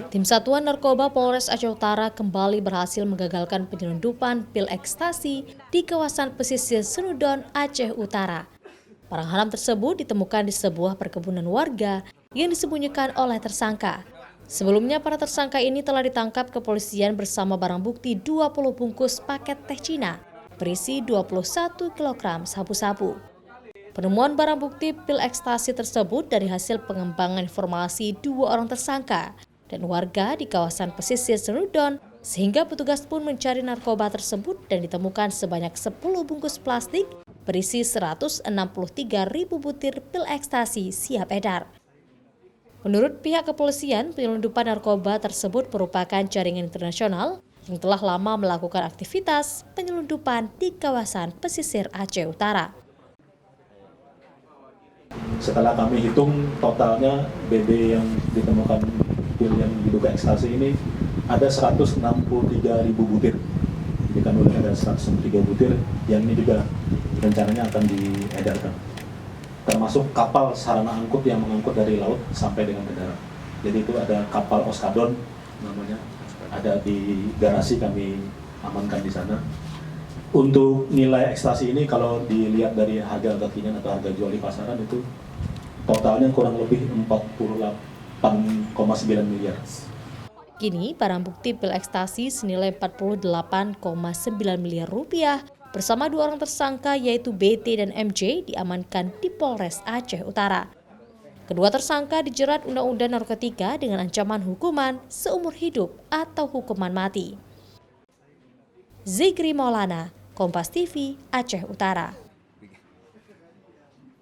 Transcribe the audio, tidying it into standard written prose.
Tim Satuan Narkoba Polres Aceh Utara kembali berhasil menggagalkan penyelundupan pil ekstasi di kawasan pesisir Senudon, Aceh Utara. Barang haram tersebut ditemukan di sebuah perkebunan warga yang disembunyikan oleh tersangka. Sebelumnya, para tersangka ini telah ditangkap kepolisian bersama barang bukti 20 bungkus paket teh Cina berisi 21 kg sabu-sabu. Penemuan barang bukti pil ekstasi tersebut dari hasil pengembangan informasi 2 orang tersangka dan warga di kawasan pesisir Senudon, sehingga petugas pun mencari narkoba tersebut dan ditemukan sebanyak 10 bungkus plastik berisi 163.000 butir pil ekstasi siap edar. Menurut pihak kepolisian, penyelundupan narkoba tersebut merupakan jaringan internasional yang telah lama melakukan aktivitas penyelundupan di kawasan pesisir Aceh Utara. Setelah kami hitung totalnya BB yang ditemukan pil yang diduga ekstasi ini ada 163.000 butir. Jadi kami ada 163 butir yang ini juga rencananya akan diedarkan. Termasuk kapal sarana angkut yang mengangkut dari laut sampai dengan ke darat. Jadi itu ada kapal Oskadon namanya, ada di garasi kami amankan di sana. Untuk nilai ekstasi ini kalau dilihat dari harga kekinian atau harga jual di pasaran itu totalnya kurang lebih 48,9 miliar. Kini barang bukti pil ekstasi senilai 48,9 miliar rupiah bersama 2 orang tersangka yaitu BT dan MJ diamankan di Polres Aceh Utara. Kedua tersangka dijerat Undang-Undang Narkotika dengan ancaman hukuman seumur hidup atau hukuman mati. Zikri Maulana, Kompas TV, Aceh Utara.